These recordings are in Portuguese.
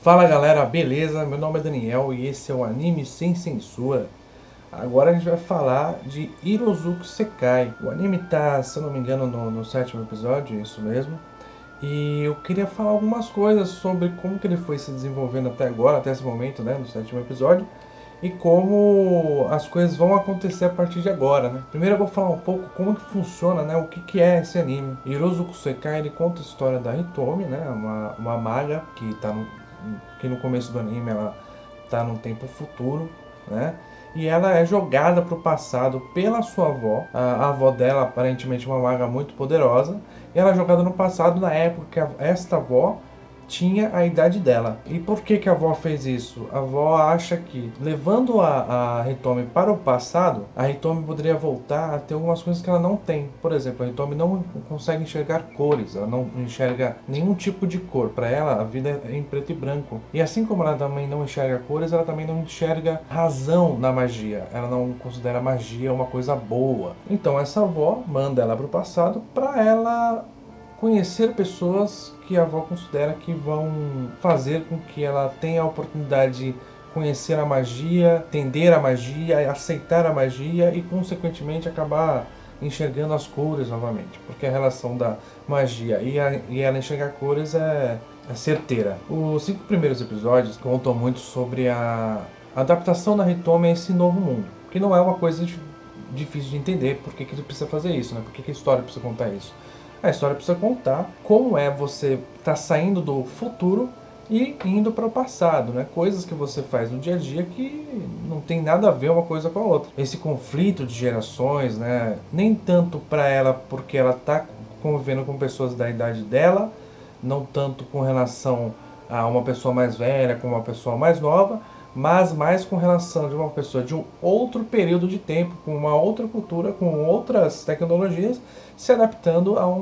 Fala galera, beleza? Meu nome é Daniel e esse é o Anime Sem Censura. Agora a gente vai falar de Hirozuku Sekai. O anime tá, se eu não me engano, no sétimo episódio, isso mesmo. E eu queria falar algumas coisas sobre como que ele foi se desenvolvendo até agora, até esse momento, né, no sétimo episódio. E como as coisas vão acontecer a partir de agora, né? Primeiro eu vou falar um pouco como que funciona, né? O que é esse anime. Hirozuku Sekai, ele conta a história da Hitomi, né? Uma maga que no começo do anime ela tá num tempo futuro, né? E ela é jogada para o passado pela sua avó. A avó dela, aparentemente uma maga muito poderosa. E ela é jogada no passado na época que esta avó tinha a idade dela. E por que a avó fez isso? A avó acha que, levando a Hitomi para o passado, a Hitomi poderia voltar a ter algumas coisas que ela não tem. Por exemplo, a Hitomi não consegue enxergar cores, ela não enxerga nenhum tipo de cor. Para ela, a vida é em preto e branco. E assim como ela também não enxerga cores, ela também não enxerga razão na magia. Ela não considera a magia uma coisa boa. Então essa avó manda ela para o passado para ela conhecer pessoas que a avó considera que vão fazer com que ela tenha a oportunidade de conhecer a magia, entender a magia, aceitar a magia e, consequentemente, acabar enxergando as cores novamente. Porque a relação da magia e ela enxergar cores é certeira. Os 5 primeiros episódios contam muito sobre a adaptação da Hitomi a esse novo mundo. Que não é uma coisa difícil de entender por que ele precisa fazer isso, né? Por que a história precisa contar isso. A história precisa contar como é você estar saindo do futuro e indo para o passado, né? Coisas que você faz no dia a dia que não tem nada a ver uma coisa com a outra. Esse conflito de gerações, né? Nem tanto para ela porque ela está convivendo com pessoas da idade dela, não tanto com relação a uma pessoa mais velha com uma pessoa mais nova, mas mais com relação de uma pessoa de um outro período de tempo, com uma outra cultura, com outras tecnologias, se adaptando ao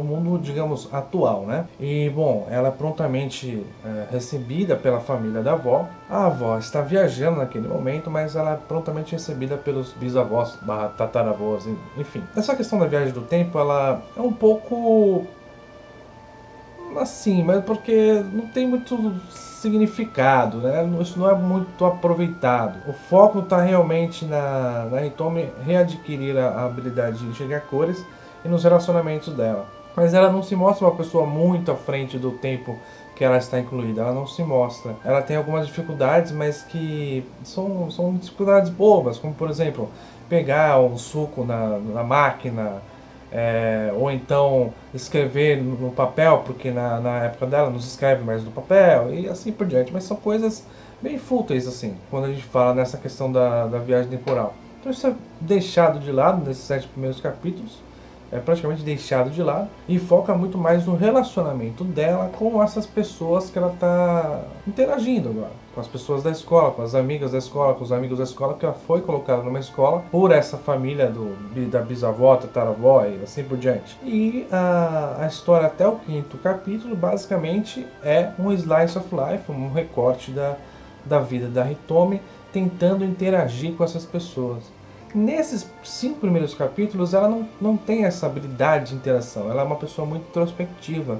mundo, digamos, atual, né? E, bom, ela é prontamente recebida pela família da avó. A avó está viajando naquele momento, mas ela é prontamente recebida pelos bisavós, tataravós, enfim. Essa questão da viagem do tempo, ela é um pouco assim, mas porque não tem muito significado, né? Isso não é muito aproveitado. O foco está realmente na Hitomi readquirir a habilidade de enxergar cores e nos relacionamentos dela. Mas ela não se mostra uma pessoa muito à frente do tempo que ela está incluída, ela não se mostra. Ela tem algumas dificuldades, mas que são dificuldades bobas, como por exemplo, pegar um suco na máquina, ou então escrever no papel, porque na época dela não se escreve mais no papel, e assim por diante. Mas são coisas bem fúteis, assim, quando a gente fala nessa questão da viagem temporal. Então isso é deixado de lado nesses 7 primeiros capítulos, é praticamente deixado de lado, e foca muito mais no relacionamento dela com essas pessoas que ela está interagindo agora. Com as pessoas da escola, com as amigas da escola, com os amigos da escola, que ela foi colocada numa escola por essa família da bisavó, tataravó e assim por diante. E a história até o 5º capítulo basicamente é um slice of life, um recorte da vida da Hitomi, tentando interagir com essas pessoas. Nesses 5 primeiros capítulos, ela não tem essa habilidade de interação. Ela é uma pessoa muito introspectiva.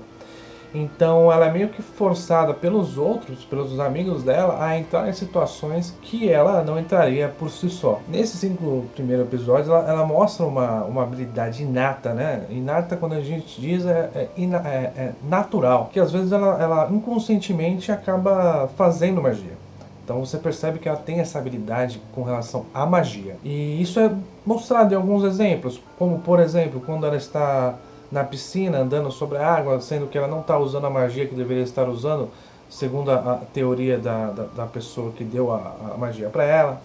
Então, ela é meio que forçada pelos outros, pelos amigos dela, a entrar em situações que ela não entraria por si só. Nesses 5 primeiros episódios, ela mostra uma habilidade inata, né? Inata, quando a gente diz, é natural. Que às vezes ela inconscientemente acaba fazendo magia. Então você percebe que ela tem essa habilidade com relação à magia. E isso é mostrado em alguns exemplos, como por exemplo, quando ela está na piscina andando sobre a água, sendo que ela não está usando a magia que deveria estar usando, segundo a teoria da pessoa que deu a magia para ela.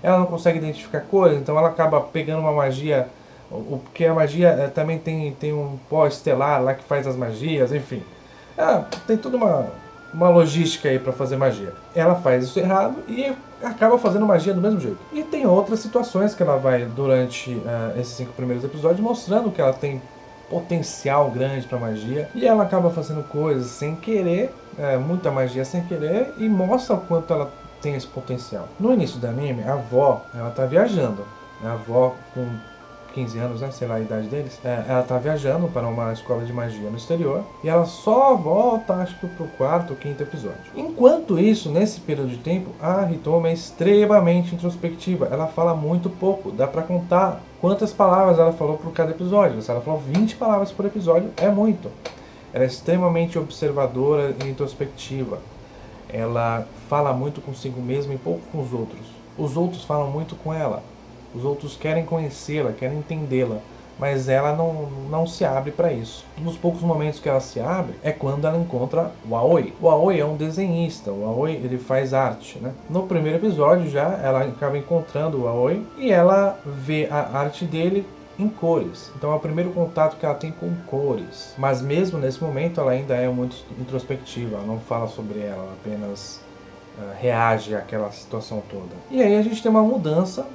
Ela não consegue identificar cores, então ela acaba pegando uma magia, porque a magia também tem um pó estelar lá que faz as magias, enfim. Tem toda uma logística aí para fazer magia. Ela faz isso errado e acaba fazendo magia do mesmo jeito. E tem outras situações que ela vai, durante esses 5 primeiros episódios, mostrando que ela tem potencial grande para magia, e ela acaba fazendo coisas sem querer, muita magia sem querer, e mostra o quanto ela tem esse potencial. No início do anime, a avó, ela tá viajando. A avó 15 anos, né? Sei lá a idade deles. Ela tá viajando para uma escola de magia no exterior e ela só volta, acho que pro quarto ou quinto episódio. Enquanto isso, nesse período de tempo, a Hitomi é extremamente introspectiva. Ela fala muito pouco, dá pra contar quantas palavras ela falou por cada episódio. Se ela falou 20 palavras por episódio, é muito. Ela é extremamente observadora e introspectiva. Ela fala muito consigo mesma e pouco com os outros. Os outros falam muito com ela. Os outros querem conhecê-la, querem entendê-la, mas ela não se abre para isso. Nos poucos momentos que ela se abre é quando ela encontra o Aoi. O Aoi é um desenhista, o Aoi ele faz arte, né? No primeiro episódio já ela acaba encontrando o Aoi e ela vê a arte dele em cores. Então é o primeiro contato que ela tem com cores. Mas mesmo nesse momento ela ainda é muito introspectiva, ela não fala sobre ela apenas reage àquela situação toda. E aí a gente tem uma mudança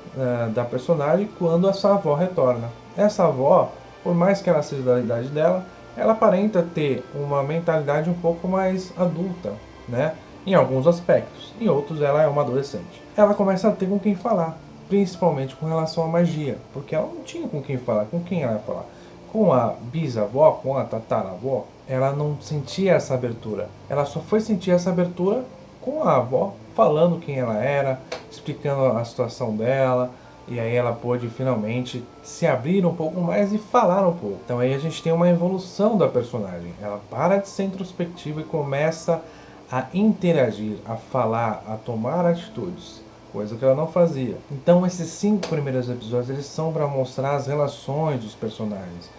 da personagem quando essa avó retorna. Essa avó, por mais que ela seja da idade dela, ela aparenta ter uma mentalidade um pouco mais adulta, né? Em alguns aspectos. Em outros ela é uma adolescente. Ela começa a ter com quem falar, principalmente com relação à magia, porque ela não tinha com quem falar. Com quem ela ia falar? Com a bisavó, com a tataravó, ela não sentia essa abertura. Ela só foi sentir essa abertura com a avó, falando quem ela era, explicando a situação dela, e aí ela pôde finalmente se abrir um pouco mais e falar um pouco. Então aí a gente tem uma evolução da personagem. Ela para de ser introspectiva e começa a interagir, a falar, a tomar atitudes, coisa que ela não fazia. Então esses 5 primeiros episódios eles são para mostrar as relações dos personagens.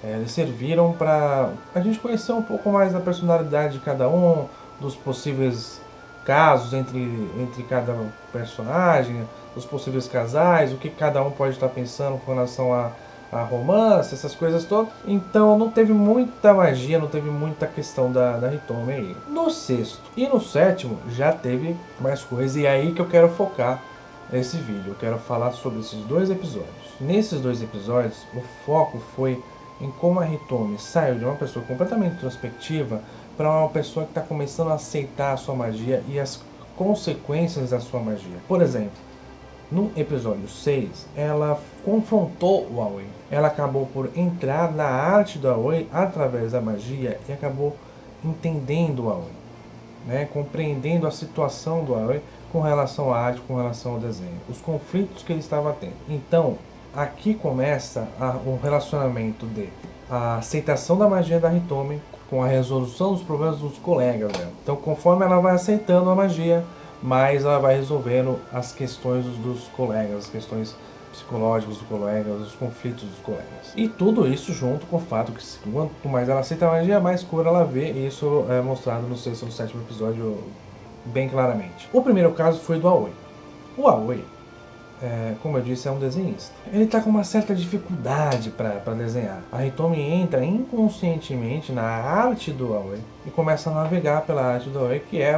Eles serviram para a gente conhecer um pouco mais da personalidade de cada um, dos possíveis casos entre cada personagem, os possíveis casais, o que cada um pode estar pensando com relação a romance, essas coisas todas. Então não teve muita magia, não teve muita questão da Hitomi aí. No sexto e no sétimo já teve mais coisa, e é aí que eu quero focar nesse vídeo. Eu quero falar sobre esses 2 episódios. Nesses 2 episódios, o foco foi em como a Hitomi saiu de uma pessoa completamente introspectiva para uma pessoa que está começando a aceitar a sua magia e as consequências da sua magia. Por exemplo, no episódio 6, ela confrontou o Aoi. Ela acabou por entrar na arte do Aoi através da magia e acabou entendendo o Aoi, né? Compreendendo a situação do Aoi com relação à arte, com relação ao desenho, os conflitos que ele estava tendo. Então, aqui começa o relacionamento de a aceitação da magia da Hitomi com a resolução dos problemas dos colegas dela. Então, conforme ela vai aceitando a magia, mais ela vai resolvendo as questões dos colegas, as questões psicológicas dos colegas, os conflitos dos colegas. E tudo isso junto com o fato que quanto mais ela aceita a magia, mais cor ela vê, e isso é mostrado no 6º e no 7º episódio bem claramente. O primeiro caso foi do Aoi. O Aoi, como eu disse, é um desenhista. Ele está com uma certa dificuldade para desenhar. A Hitomi entra inconscientemente na arte do Aoi e começa a navegar pela arte do Aoi, que é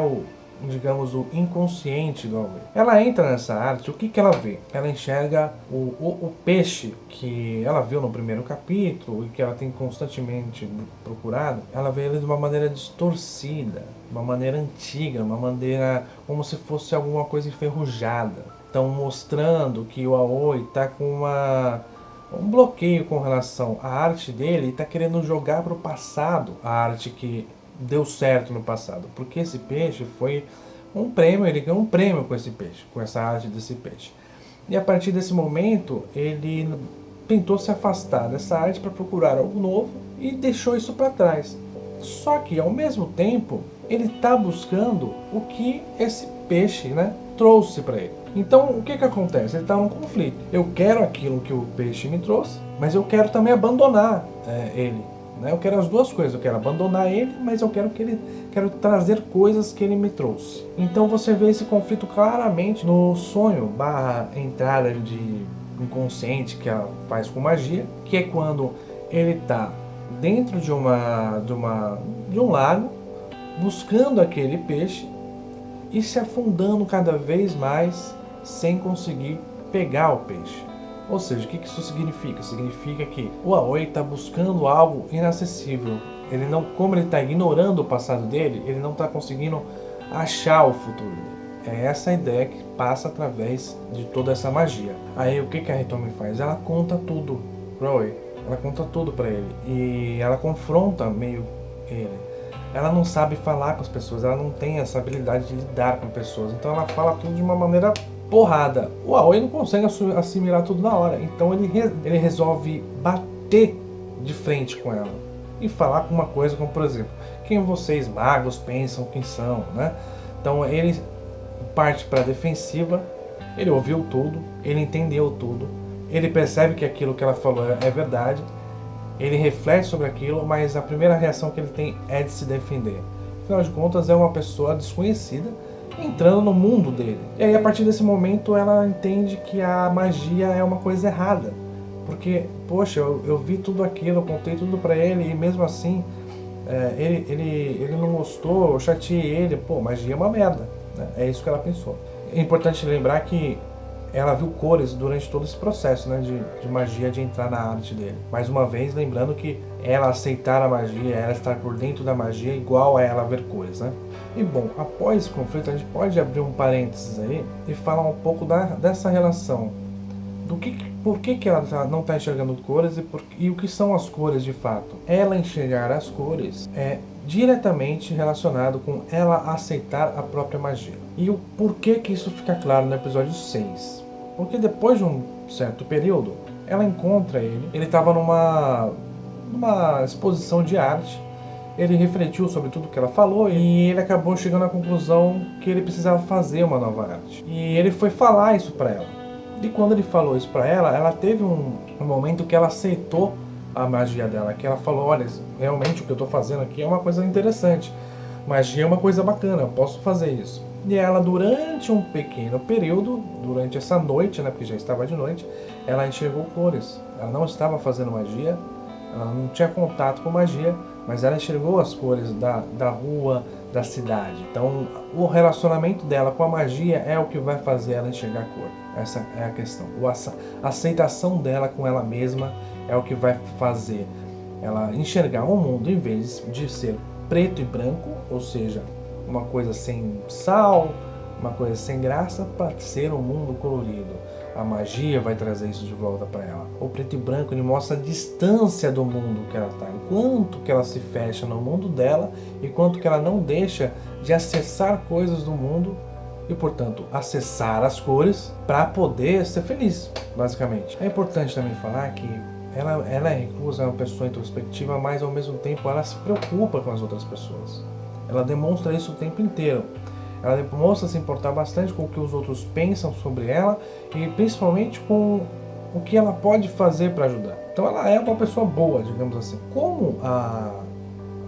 digamos, o inconsciente do Aoi. Ela entra nessa arte, o que ela vê? Ela enxerga o peixe que ela viu no primeiro capítulo e que ela tem constantemente procurado. Ela vê ele de uma maneira distorcida, uma maneira antiga, uma maneira como se fosse alguma coisa enferrujada. Então mostrando que o Aoi está com um bloqueio com relação à arte dele e está querendo jogar para o passado a arte que deu certo no passado. Porque esse peixe foi um prêmio, ele ganhou um prêmio com esse peixe, com essa arte desse peixe. E a partir desse momento ele tentou se afastar dessa arte para procurar algo novo e deixou isso para trás. Só que ao mesmo tempo ele está buscando o que esse peixe, né, trouxe para ele. Então, o que acontece? Ele está num conflito. Eu quero aquilo que o peixe me trouxe, mas eu quero também abandonar ele. Né? Eu quero as duas coisas. Eu quero abandonar ele, mas eu quero quero trazer coisas que ele me trouxe. Então, você vê esse conflito claramente no sonho / entrada de inconsciente que ela faz com magia, que é quando ele está dentro de um lago, buscando aquele peixe e se afundando cada vez mais sem conseguir pegar o peixe. Ou seja, o que isso significa? Significa que o Aoi está buscando algo inacessível. Ele não, como ele está ignorando o passado dele, ele não está conseguindo achar o futuro dele. É essa a ideia que passa através de toda essa magia. Aí o que a Hitomi faz? Ela conta tudo. Roy. Ela conta tudo pra ele e ela confronta meio ele. Ela não sabe falar com as pessoas, ela não tem essa habilidade de lidar com pessoas, então ela fala tudo de uma maneira porrada. O Aoi não consegue assimilar tudo na hora, então ele resolve bater de frente com ela e falar com uma coisa como, por exemplo, quem vocês magos pensam que são, né? Então ele parte para a defensiva, ele ouviu tudo, ele entendeu tudo, ele percebe que aquilo que ela falou é verdade, ele reflete sobre aquilo, mas a primeira reação que ele tem é de se defender. Afinal de contas, é uma pessoa desconhecida entrando no mundo dele. E aí, a partir desse momento, ela entende que a magia é uma coisa errada. Porque, poxa, eu vi tudo aquilo, eu contei tudo pra ele, e mesmo assim, ele não gostou, eu chateei ele. Pô, magia é uma merda, né? É isso que ela pensou. É importante lembrar que ela viu cores durante todo esse processo, né, de magia, de entrar na arte dele. Mais uma vez, lembrando que ela aceitar a magia, ela estar por dentro da magia, é igual a ela ver cores, né? E bom, após esse conflito, a gente pode abrir um parênteses aí e falar um pouco dessa relação. Por que ela não está enxergando cores e o que são as cores de fato? Ela enxergar as cores é diretamente relacionado com ela aceitar a própria magia. E o porquê que isso fica claro no episódio 6? Porque depois de um certo período, ela encontra ele estava numa exposição de arte, ele refletiu sobre tudo que ela falou e ele acabou chegando à conclusão que ele precisava fazer uma nova arte. E ele foi falar isso para ela. E quando ele falou isso para ela, ela teve um momento que ela aceitou a magia dela, que ela falou, olha, realmente o que eu estou fazendo aqui é uma coisa interessante, magia é uma coisa bacana, eu posso fazer isso. E ela, durante um pequeno período, durante essa noite, né, porque já estava de noite, ela enxergou cores. Ela não estava fazendo magia, ela não tinha contato com magia, mas ela enxergou as cores da rua, da cidade. Então, o relacionamento dela com a magia é o que vai fazer ela enxergar a cor. Essa é a questão. A aceitação dela com ela mesma é o que vai fazer ela enxergar o mundo, em vez de ser preto e branco, ou seja, uma coisa sem sal, uma coisa sem graça, para ser um mundo colorido. A magia vai trazer isso de volta para ela. O preto e branco, ele mostra a distância do mundo que ela está, enquanto que ela se fecha no mundo dela, e quanto que ela não deixa de acessar coisas do mundo e, portanto, acessar as cores para poder ser feliz, basicamente. É importante também falar que ela é reclusa, é uma pessoa introspectiva, mas ao mesmo tempo ela se preocupa com as outras pessoas. Ela demonstra isso o tempo inteiro. Ela demonstra se importar bastante com o que os outros pensam sobre ela e principalmente com o que ela pode fazer para ajudar. Então ela é uma pessoa boa, digamos assim. Como a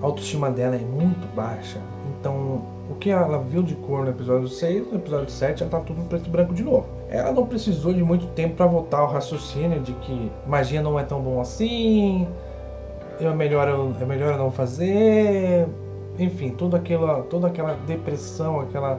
autoestima dela é muito baixa, então o que ela viu de cor no episódio 6, no episódio 7 ela tá tudo preto e branco de novo. Ela não precisou de muito tempo para voltar ao raciocínio de que magia não é tão bom assim, é melhor eu não fazer, enfim, toda aquela depressão, aquela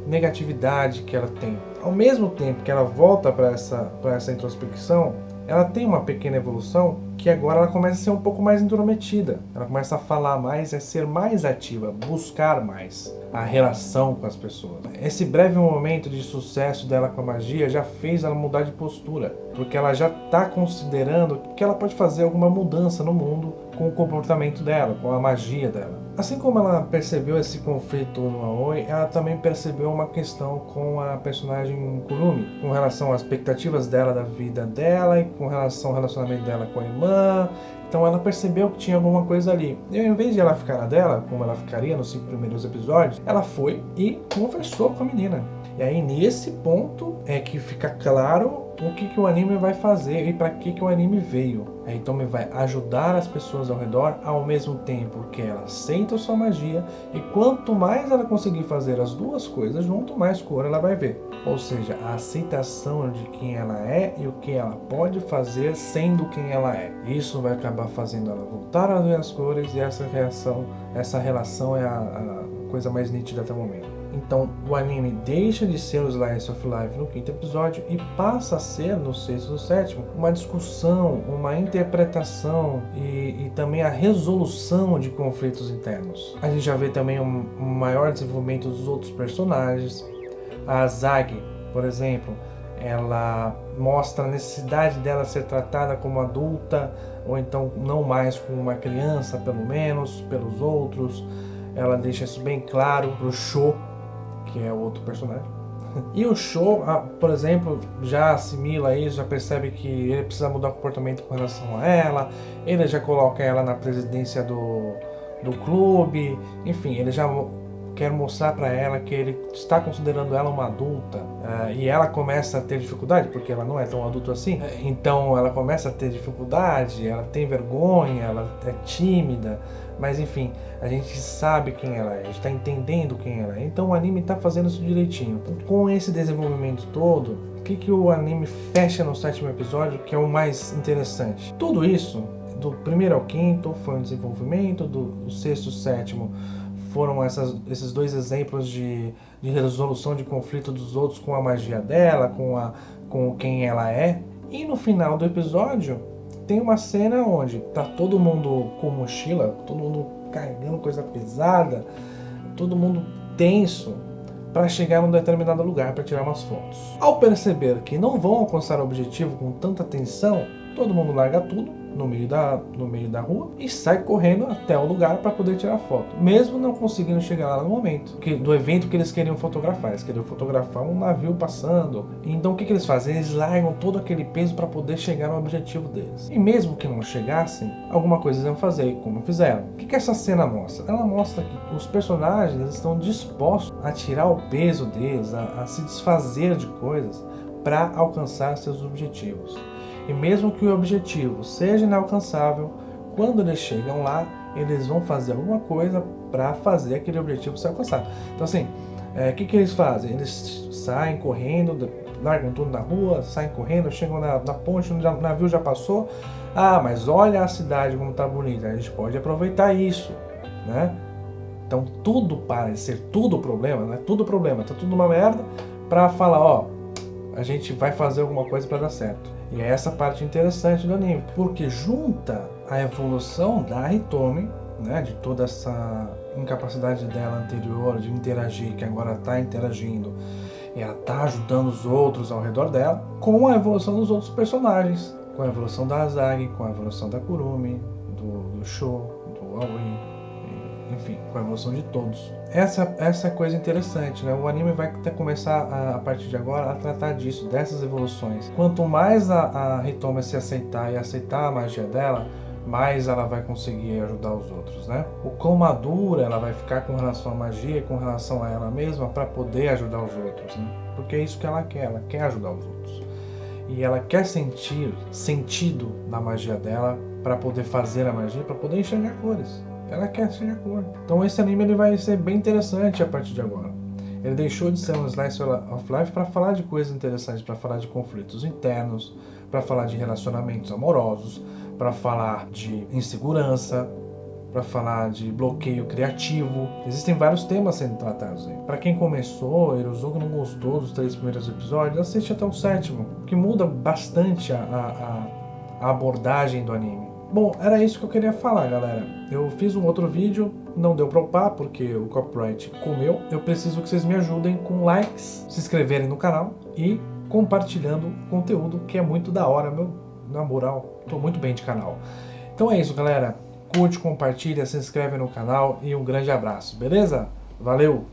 negatividade que ela tem. Ao mesmo tempo que ela volta para essa introspecção, ela tem uma pequena evolução que agora ela começa a ser um pouco mais intrometida. Ela começa a falar mais, a ser mais ativa, buscar mais a relação com as pessoas. Esse breve momento de sucesso dela com a magia já fez ela mudar de postura, porque ela já está considerando que ela pode fazer alguma mudança no mundo com o comportamento dela, com a magia dela. Assim como ela percebeu esse conflito no Aoi, ela também percebeu uma questão com a personagem Kurumi, com relação às expectativas dela da vida dela e com relação ao relacionamento dela com a irmã. Então ela percebeu que tinha alguma coisa ali. E ao invés de ela ficar na dela, como ela ficaria nos 5 primeiros episódios, ela foi e conversou com a menina. E aí nesse ponto é que fica claro o que o anime vai fazer e para que o anime veio. A Hitomi vai ajudar as pessoas ao redor ao mesmo tempo que ela aceita a sua magia, e quanto mais ela conseguir fazer as duas coisas junto, mais cor ela vai ver. Ou seja, a aceitação de quem ela é e o que ela pode fazer sendo quem ela é. Isso vai acabar fazendo ela voltar a ver as cores, e essa relação é a coisa mais nítida até o momento. Então o anime deixa de ser o Slice of Life no 5º episódio e passa a ser, no 6º e no 7º, uma discussão, uma interpretação e também a resolução de conflitos internos. A gente já vê também um maior desenvolvimento dos outros personagens. A Azagi, por exemplo, ela mostra a necessidade dela ser tratada como adulta, ou então não mais como uma criança, pelo menos, pelos outros. Ela deixa isso bem claro pro Sho, que é o outro personagem. E o Sho, por exemplo, já assimila isso, já percebe que ele precisa mudar o comportamento com relação a ela, ele já coloca ela na presidência do clube, enfim, ele já quer mostrar para ela que ele está considerando ela uma adulta, e ela começa a ter dificuldade, porque ela não é tão adulta assim, então ela começa a ter dificuldade, ela tem vergonha, ela é tímida, mas enfim, a gente sabe quem ela é, a gente está entendendo quem ela é, então o anime está fazendo isso direitinho. Com esse desenvolvimento todo, o que o anime fecha no 7º episódio, que é o mais interessante? Tudo isso, do 1º ao 5º, foi um desenvolvimento, do 6º ao 7º foram esses 2 exemplos de resolução de conflito dos outros com a magia dela, com quem ela é. E no final do episódio tem uma cena onde tá todo mundo com mochila, todo mundo carregando coisa pesada, todo mundo tenso para chegar num determinado lugar para tirar umas fotos. Ao perceber que não vão alcançar o objetivo com tanta tensão, todo mundo larga tudo no meio da rua e sai correndo até o lugar para poder tirar foto, mesmo não conseguindo chegar lá no momento do evento que eles queriam fotografar. Eles queriam fotografar um navio passando. Então o que eles fazem? Eles largam todo aquele peso para poder chegar no objetivo deles. E mesmo que não chegassem, alguma coisa eles iam fazer, como fizeram. O que essa cena mostra? Ela mostra que os personagens estão dispostos a tirar o peso deles, a se desfazer de coisas para alcançar seus objetivos. E mesmo que o objetivo seja inalcançável, quando eles chegam lá, eles vão fazer alguma coisa para fazer aquele objetivo ser alcançado. Então assim, o que eles fazem? Eles saem correndo, largam tudo na rua, saem correndo, chegam na ponte, o navio já passou. Ah, mas olha a cidade como está bonita, a gente pode aproveitar isso, né? Então tudo parece ser tudo problema, não é tudo problema, tá tudo uma merda, para falar, ó, a gente vai fazer alguma coisa para dar certo. E é essa parte interessante do anime, porque junta a evolução da Hitomi, né, de toda essa incapacidade dela anterior de interagir, que agora está interagindo, e ela está ajudando os outros ao redor dela, com a evolução dos outros personagens, com a evolução da Asagi, com a evolução da Kurumi, do Sho, do Aoi, enfim, com a evolução de todos. Essa é coisa interessante, né? O anime vai começar a partir de agora a tratar disso, dessas evoluções. Quanto mais a Hitomi se aceitar e aceitar a magia dela, mais ela vai conseguir ajudar os outros, né? O quão madura ela vai ficar com relação à magia e com relação a ela mesma para poder ajudar os outros, né? Porque é isso que ela quer ajudar os outros. E ela quer sentir sentido na magia dela para poder fazer a magia, para poder enxergar cores. Ela quer enxergar cor. Então esse anime ele vai ser bem interessante a partir de agora. Ele deixou de ser um slice of life para falar de coisas interessantes, para falar de conflitos internos, para falar de relacionamentos amorosos, para falar de insegurança, para falar de bloqueio criativo. Existem vários temas sendo tratados aí. Para quem começou, Irozuka não gostou dos 3 primeiros episódios, assiste até o 7º, que muda bastante a abordagem do anime. Bom, era isso que eu queria falar, galera. Eu fiz um outro vídeo, não deu pra upar porque o copyright comeu. Eu preciso que vocês me ajudem com likes, se inscreverem no canal e compartilhando o conteúdo, que é muito da hora, meu. Na moral, tô muito bem de canal. Então é isso, galera. Curte, compartilha, se inscreve no canal e um grande abraço, beleza? Valeu!